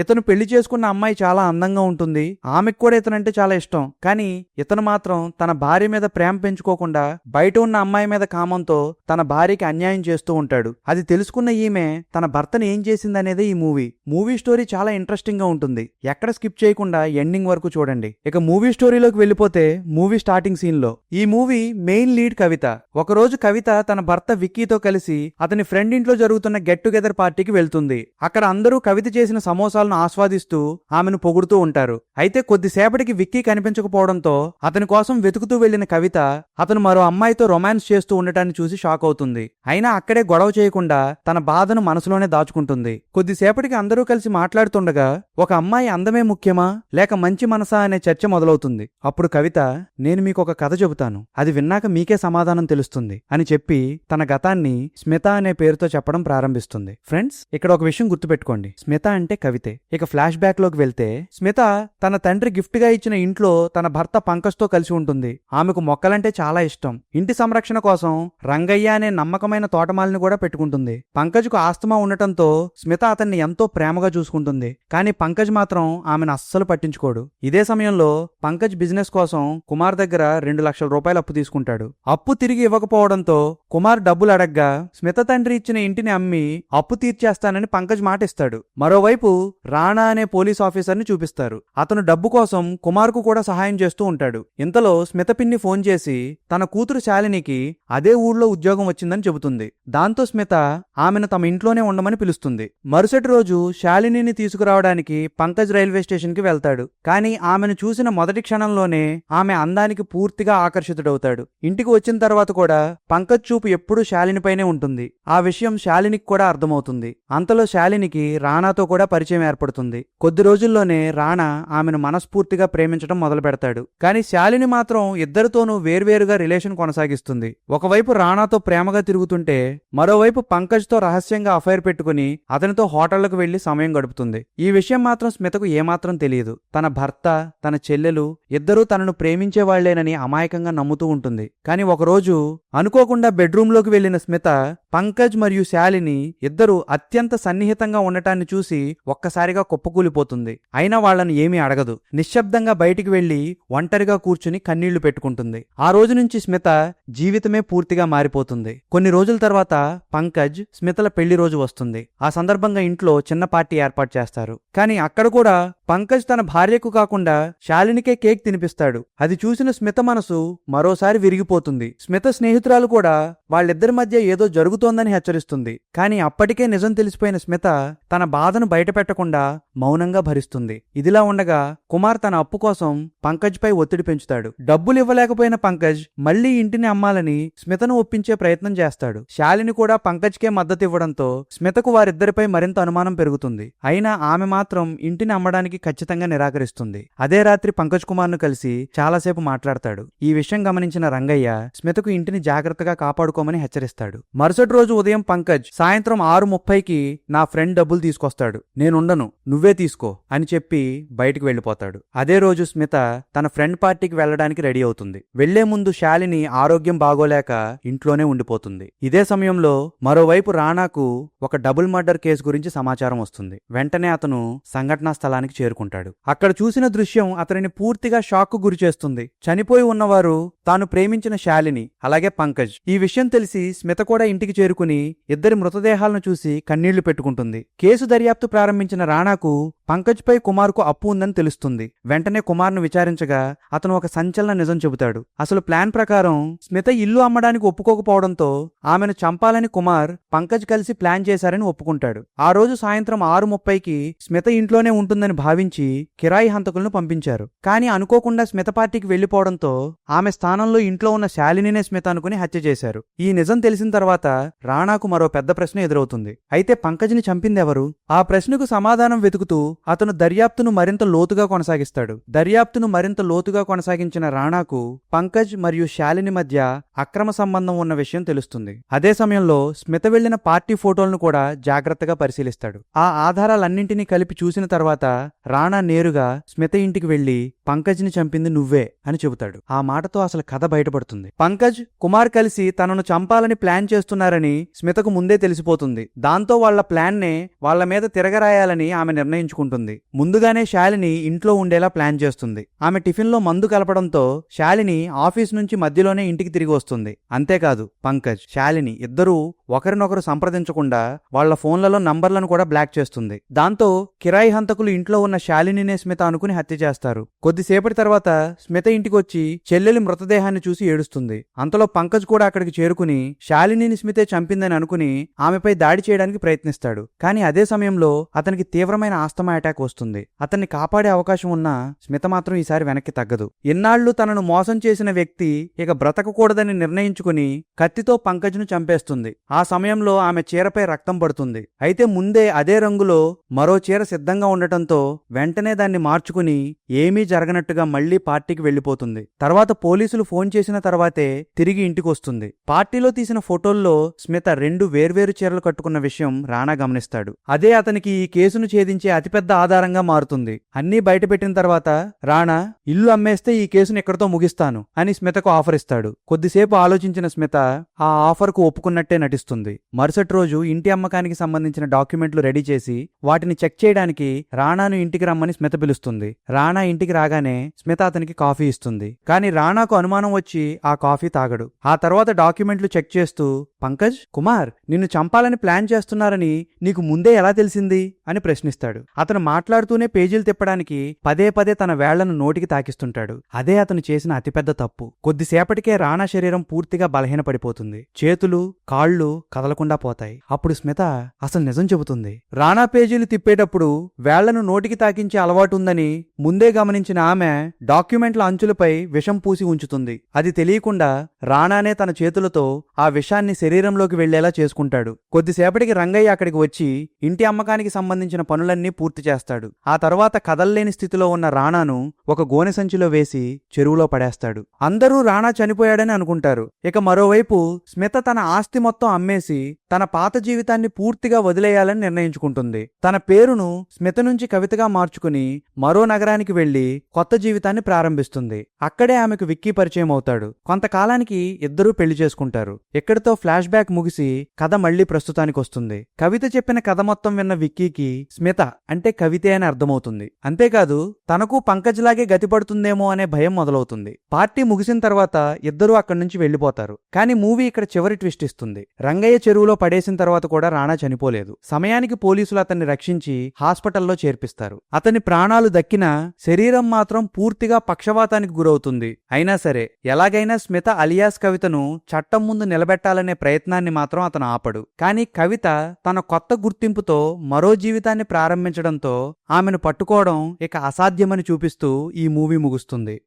ఇతను పెళ్లి చేసుకున్న అమ్మాయి చాలా అందంగా ఉంటుంది, ఆమెకు కూడా ఇతనంటే చాలా ఇష్టం. కానీ ఇతను మాత్రం తన భార్య మీద ప్రేమ పెంచుకోకుండా బయట ఉన్న అమ్మాయి మీద కామంతో తన భార్యకి అన్యాయం చేస్తూ ఉంటాడు. అది తెలుసుకున్న ఈమె తన భర్తను ఏం చేసిందనేదే ఈ మూవీ స్టోరీ చాలా ఇంట్రెస్టింగ్ గా ఉంటుంది. ఎక్కడ స్కిప్ చేయకుండా ఎండింగ్ వరకు చూడండి. ఇక మూవీ స్టోరీలోకి వెళ్ళిపోతే మూవీ స్టార్టింగ్ సీన్ లో ఈ మూవీ మెయిన్ లీడ్ కవిత. ఒకరోజు కవిత తన భర్త విక్కీతో కలిసి అతని ఫ్రెండ్ ఇంట్లో జరుగుతున్న గెట్ టుగెదర్ పార్టీకి వెళ్తుంది. అక్కడ అందరూ కవిత చేసిన సమోసాలను ఆస్వాదిస్తూ ఆమెను పొగుడుతూ ఉంటారు. అయితే కొద్దిసేపటికి విక్కీ కనిపించకపోవడంతో అతని కోసం వెతుకుతూ వెళ్లిన కవిత అతను మరో అమ్మాయితో రొమాన్స్ చేస్తూ ఉండటాన్ని చూసి షాక్ అవుతుంది. అయినా అక్కడే గొడవ చేయకుండా తన బాధను మనసులోనే దాచుకుంటుంది. కొద్దిసేపటికి అందరూ కలిసి మాట్లాడుతుండగా ఒక అమ్మాయి అందమే ముఖ్యమా లేక మంచి మనసా అనే చర్చ మొదలవుతుంది. అప్పుడు కవిత, నేను మీకు ఒక కథ చెబుతాను, అది విన్నాక మీకే సమాధానం తెలుస్తుంది అని చెప్పి తన గతాన్ని స్మిత అనే పేరుతో చెప్పడం ప్రారంభిస్తుంది. ఫ్రెండ్స్, ఇక్కడ ఒక విషయం గుర్తుపెట్టుకోండి, స్మిత అంటే కవితే. ఇక ఫ్లాష్ బ్యాక్ లోకి వెళ్తే స్మిత తన తండ్రి గిఫ్ట్ గా ఇచ్చిన ఇంట్లో తన భర్త పంకజ్ తో కలిసి ఉంటుంది. ఆమెకు మొక్కలంటే చాలా ఇష్టం. ఇంటి సంరక్షణ కోసం రంగయ్య అనే నమ్మకమైన తోటమాలిని కూడా పెట్టుకుంటుంది. పంకజ్కు ఆస్తమా ఉండటంతో స్మిత అతన్ని ఎంతో ప్రేమగా చూసుకుంటుంది. కానీ పంకజ్ మాత్రం ఆమెను అస్సలు పట్టించుకోడు. ఇదే సమయంలో పంకజ్ బిజినెస్ కోసం కుమార్ దగ్గర 2 లక్షల రూపాయలు అప్పు తీసుకుంటాడు. అప్పు తిరిగి ఇవ్వకపోవడంతో కుమార్ డబ్బులు అడగ్గా స్మిత తండ్రి ఇచ్చిన ఇంటిని అమ్మి అప్పు తీర్చేస్తానని పంకజ్ మాటిస్తాడు. మరోవైపు రాణా అనే పోలీస్ ఆఫీసర్ని చూపిస్తారు. అతను డబ్బు కోసం కుమార్కు కూడా సహాయం చేస్తూ ఉంటాడు. ఇంతలో స్మిత పిన్ని ఫోన్ చేసి తన కూతురు శాలినికి అదే ఊళ్ళో ఉద్యోగం వచ్చిందని చెబుతుంది. దాంతో స్మిత ఆమెను తమ ఇంట్లోనే ఉండమని పిలుస్తుంది. మరుసటి రోజు శాలినిని తీసుకురావడానికి పంకజ్ రైల్వే స్టేషన్ కి వెళ్తాడు. కానీ ఆమెను చూసిన మొదటి క్షణంలోనే ఆమె అందానికి పూర్తిగా ఆకర్షితుడవుతాడు. ఇంటికి వచ్చిన తర్వాత కూడా పంకజ్ చూపు ఎప్పుడూ శాలినిపైనే ఉంటుంది. ఆ విషయం శాలినికి కూడా అర్థమవుతుంది. అంతలో శాలినికి రాణాతో కూడా పరిచయం ఏర్పడుతుంది. కొద్ది రోజుల్లోనే రాణా ఆమెను మనస్ఫూర్తిగా ప్రేమించడం మొదలు పెడతాడు. కానీ శాలిని మాత్రం ఇద్దరితోనూ వేర్వేరుగా రిలేషన్ కొనసాగిస్తుంది. ఒకవైపు రాణాతో ప్రేమగా తిరుగుతుంటే మరోవైపు పంకజ్ తో రహస్యంగా అఫైర్ పెట్టుకుని అతనితో హోటళ్లకు వెళ్లి సమయం గడుపుతుంది. ఈ విషయం మాత్రం స్మితకు ఏమాత్రం తెలియదు. తన భర్త, తన చెల్లెలు ఇద్దరూ తనను ప్రేమించేవాళ్లేనని అమాయకంగా నమ్ముతూ ఉంటుంది. కానీ ఒకరోజు అనుకోకుండా బెడ్రూమ్ లోకి వెళ్లిన స్మిత పంకజ్ మరియు శాలిని ఇద్దరు అత్యంత సన్నిహితంగా ఉండటాన్ని చూసి ఒక్కసారిగా కుప్పకూలిపోతుంది. అయినా వాళ్లను ఏమీ అడగదు. నిశ్శబ్దంగా బయటికి వెళ్లి ఒంటరిగా కూర్చుని కన్నీళ్లు పెట్టుకుంటుంది. ఆ రోజు నుంచి స్మిత జీవితమే పూర్తిగా మారిపోతుంది. కొన్ని రోజుల తర్వాత పంకజ్, స్మితల పెళ్లి రోజు వస్తుంది. ఆ సందర్భంగా ఇంట్లో చిన్న పార్టీ ఏర్పాటు చేస్తారు. కానీ అక్కడ కూడా పంకజ్ తన భార్యకు కాకుండా శాలినికే కేక్ తినిపిస్తాడు. అది చూసిన స్మిత మనసు మరోసారి విరిగిపోతుంది. స్మిత స్నేహితురాలు కూడా వాళ్ళిద్దరి మధ్య ఏదో జరుగుతోందని హెచ్చరిస్తుంది. కానీ అప్పటికే నిజం తెలిసిపోయిన స్మిత తన బాధను బయటపెట్టకుండా మౌనంగా భరిస్తుంది. ఇదిలా ఉండగా కుమార్ తన అప్పు కోసం పంకజ్ పై ఒత్తిడి పెంచుతాడు. డబ్బులు ఇవ్వలేకపోయిన పంకజ్ మళ్లీ ఇంటిని అమ్మాలని స్మితను ఒప్పించే ప్రయత్నం చేస్తాడు. శాలిని కూడా పంకజ్కే మద్దతు ఇవ్వడంతో స్మితకు వారిద్దరిపై మరింత అనుమానం పెరుగుతుంది. అయినా ఆమె మాత్రం ఇంటిని అమ్మడానికి ఖచ్చితంగా నిరాకరిస్తుంది. అదే రాత్రి పంకజ్ కుమార్ ను కలిసి చాలాసేపు మాట్లాడతాడు. ఈ విషయం గమనించిన రంగయ్య స్మితకు ఇంటిని జాగ్రత్తగా కాపాడుకోమని హెచ్చరిస్తాడు. మరుసటి రోజు ఉదయం పంకజ్ సాయంత్రం 6:30కి నా ఫ్రెండ్ డబ్బులు తీసుకొస్తాడు, నేనుండను, నువ్వే తీసుకో అని చెప్పి బయటికి వెళ్లిపోతాడు. అదే రోజు స్మిత తన ఫ్రెండ్ పార్టీకి వెళ్లడానికి రెడీ అవుతుంది. వెళ్లే ముందు శాలిని ఆరోగ్యం బాగోలేక ఇంట్లోనే ఉండిపోతుంది. ఇదే సమయంలో మరోవైపు రాణాకు ఒక డబుల్ మర్డర్ కేసు గురించి సమాచారం వస్తుంది. వెంటనే అతను సంఘటనా స్థలానికి చేరుకుంటాడు. అక్కడ చూసిన దృశ్యం అతనిని పూర్తిగా షాక్ కు గురి చేస్తుంది. చనిపోయి ఉన్నవారు తాను ప్రేమించిన శాలిని, అలాగే పంకజ్. ఈ విషయం తెలిసి స్మిత కూడా ఇంటికి చేరుకుని ఇద్దరి మృతదేహాలను చూసి కన్నీళ్లు పెట్టుకుంటుంది. కేసు దర్యాప్తు ప్రారంభించిన రాణాకు పంకజ్ పై కుమార్కు అప్పు ఉందని తెలుస్తుంది. వెంటనే కుమార్ను విచారించగా అతను ఒక సంచలన నిజం చెబుతాడు. అసలు ప్లాన్ ప్రకారం స్మిత ఇల్లు అమ్మడానికి ఒప్పుకోకపోవడంతో ఆమెను చంపాలని కుమార్, పంకజ్ కలిసి ప్లాన్ చేశారని ఒప్పుకుంటాడు. ఆ రోజు సాయంత్రం 6:30కి స్మిత ఇంట్లోనే ఉంటుందని భావించి కిరాయి హంతకులను పంపించారు. కానీ అనుకోకుండా స్మిత పార్టీకి వెళ్లిపోవడంతో ఆమె స్థానంలో ఇంట్లో ఉన్న శాలినినే స్మిత అనుకుని హత్య చేశారు. ఈ నిజం తెలిసిన తర్వాత రాణాకు మరో పెద్ద ప్రశ్న ఎదురవుతుంది. అయితే పంకజ్ని చంపిందెవరు? ఆ ప్రశ్నకు సమాధానం వెతుకుతూ అతను దర్యాప్తును మరింత లోతుగా కొనసాగిస్తాడు. దర్యాప్తును మరింత లోతుగా కొనసాగించిన రాణాకు పంకజ్ మరియు శాలిని మధ్య అక్రమ సంబంధం ఉన్న విషయం తెలుస్తుంది. అదే సమయంలో స్మిత వెళ్లిన పార్టీ ఫోటోలను కూడా జాగ్రత్తగా పరిశీలిస్తాడు. ఆ ఆధారాలన్నింటినీ కలిపి చూసిన తర్వాత రాణా నేరుగా స్మిత ఇంటికి వెళ్లి పంకజ్ని చంపింది నువ్వే అని చెబుతాడు. ఆ మాటతో అసలు కథ బయటపడుతుంది. పంకజ్, కుమార్ కలిసి తనను చంపాలని ప్లాన్ చేస్తున్నారని స్మితకు ముందే తెలిసిపోతుంది. దాంతో వాళ్ల ప్లాన్నే వాళ్ల మీద తిరగరాయాలని ఆమె నిర్ణయించుకుంటుంది. ముందుగానే శాలిని ఇంట్లో ఉండేలా ప్లాన్ చేస్తుంది. ఆమె టిఫిన్లో మందు కలపడంతో శాలిని ఆఫీస్ నుంచి మధ్యలోనే ఇంటికి తిరిగి వస్తుంది. అంతేకాదు, పంకజ్, శాలిని ఇద్దరూ ఒకరినొకరు సంప్రదించకుండా వాళ్ల ఫోన్లలో నంబర్లను కూడా బ్లాక్ చేస్తుంది. దాంతో కిరాయి హంతకులు ఇంట్లో ఉన్న శాలినినే స్మిత అనుకుని హత్య చేస్తారు. కొద్దిసేపటి తర్వాత స్మిత ఇంటికొచ్చి చెల్లెలి మృతదేహాన్ని చూసి ఏడుస్తుంది. అంతలో పంకజ్ కూడా అక్కడికి చేరుకుని శాలినిని స్మితే చంపిందని అనుకుని ఆమెపై దాడి చేయడానికి ప్రయత్నిస్తాడు. కానీ అదే సమయంలో అతనికి తీవ్రమైన ఆస్తమా అటాక్ వస్తుంది. అతన్ని కాపాడే అవకాశం ఉన్నా స్మిత మాత్రం ఈసారి వెనక్కి తగ్గదు. ఇన్నాళ్లు తనను మోసం చేసిన వ్యక్తి ఇక బ్రతకకూడదని నిర్ణయించుకుని కత్తితో పంకజ్ను చంపేస్తుంది. ఆ సమయంలో ఆమె చీరపై రక్తం పడుతుంది. అయితే ముందే అదే రంగులో మరో చీర సిద్ధంగా ఉండటంతో వెంటనే దాన్ని మార్చుకుని ఏమీ జరగనట్టుగా మళ్లీ పార్టీకి వెళ్లిపోతుంది. తర్వాత పోలీసులు ఫోన్ చేసిన తర్వాతే తిరిగి ఇంటికొస్తుంది. పార్టీలో తీసిన ఫోటోల్లో స్మిత 2 వేర్వేరు చీరలు కట్టుకున్న విషయం రాణా గమనిస్తాడు. అదే అతనికి ఈ కేసును ఛేదించే అతిపెద్ద ఆధారంగా మారుతుంది. అన్నీ బయటపెట్టిన తర్వాత రాణా, ఇల్లు అమ్మేస్తే ఈ కేసును ఇక్కడితో ముగిస్తాను అని స్మితకు ఆఫర్ ఇస్తాడు. కొద్దిసేపు ఆలోచించిన స్మిత ఆ ఆఫర్కు ఒప్పుకున్నట్టే నటిస్తుంది. మరుసటి రోజు ఇంటి అమ్మకానికి సంబంధించిన డాక్యుమెంట్లు రెడీ చేసి వాటిని చెక్ చేయడానికి రాణాను ఇంటికి రమ్మని స్మిత పిలుస్తుంది. రాణా ఇంటికి రాగానే స్మిత అతనికి కాఫీ ఇస్తుంది. కానీ రాణాకు అనుమానం వచ్చి ఆ కాఫీ తాగడు. ఆ తర్వాత డాక్యుమెంట్లు చెక్ చేస్తూ, పంకజ్, కుమార్ నిన్ను చంపాలని ప్లాన్ చేస్తున్నారని నీకు ముందే ఎలా తెలిసింది అని ప్రశ్నిస్తాడు. అతను మాట్లాడుతూనే పేజీలు తిప్పడానికి పదే పదే తన వేళ్లను నోటికి తాకిస్తుంటాడు. అదే అతను చేసిన అతిపెద్ద తప్పు. కొద్దిసేపటికే రాణా శరీరం పూర్తిగా బలహీనపడిపోతుంది. చేతులు, కాళ్ళు కదలకుండా పోతాయి. అప్పుడు స్మిత అసలు నిజం చెబుతుంది. రాణా పేజీలు తిప్పేటప్పుడు వేళ్లను నోటికి తాకించే అలవాటుందని ముందే గమనించిన ఆమె డాక్యుమెంట్ల అంచులపై విషం పూసి ఉంచుతుంది. అది తెలియకుండా రాణానే తన చేతులతో ఆ విషాన్ని శరీరంలోకి వెళ్లేలా చేసుకుంటాడు. కొద్దిసేపటికి రంగయ్య అక్కడికి వచ్చి ఇంటి అమ్మకానికి సంబంధించిన పనులన్నీ పూర్తి చేస్తాడు. ఆ తర్వాత కదల్లేని స్థితిలో ఉన్న రాణాను ఒక గోనె సంచిలో వేసి చెరువులో పడేస్తాడు. అందరూ రాణా చనిపోయాడని అనుకుంటారు. ఇక మరోవైపు స్మిత తన ఆస్తి మొత్తం అమ్మేసి తన పాత జీవితాన్ని పూర్తిగా వదిలేయాలని నిర్ణయించుకుంటుంది. తన పేరును స్మిత నుంచి కవితగా మార్చుకుని మరో నగరానికి వెళ్లి కొత్త జీవితాన్ని ప్రారంభిస్తుంది. అక్కడే ఆమెకు విక్కీ పరిచయం అవుతాడు. కొంతకాలానికి ఇద్దరూ పెళ్లి చేసుకుంటారు. ఇక్కడితో ఫ్లాష్ బ్యాక్ ముగిసి కథ మళ్లీ ప్రస్తుతానికి వస్తుంది. కవిత చెప్పిన కథ మొత్తం విన్న విక్కీకి స్మిత అంటే కవితే అని అర్థమవుతుంది. అంతేకాదు తనకు పంకజ్ లాగే గతి పడుతుందేమో అనే భయం మొదలవుతుంది. పార్టీ ముగిసిన తర్వాత ఇద్దరూ అక్కడి నుంచి వెళ్లిపోతారు. కానీ మూవీ ఇక్కడ చివరి ట్విస్ట్ ఇస్తుంది. రంగయ్య చెరువులో పడేసిన తర్వాత కూడా రాణా చనిపోలేదు. సమయానికి పోలీసులు అతన్ని రక్షించి హాస్పిటల్లో చేర్పిస్తారు. అతని ప్రాణాలు దక్కినా శరీరం మాత్రం పూర్తిగా పక్షవాతానికి గురవుతుంది. అయినా సరే ఎలాగైనా స్మిత అలియాస్ కవితను చట్టం ముందు నిలబెట్టాలనే ప్రయత్నాన్ని మాత్రం అతను ఆపడు. కానీ కవిత తన కొత్త గుర్తింపుతో మరో జీవితాన్ని ప్రారంభించడంతో ఆమెను పట్టుకోవడం ఇక అసాధ్యమని చూపిస్తూ ఈ మూవీ ముగుస్తుంది.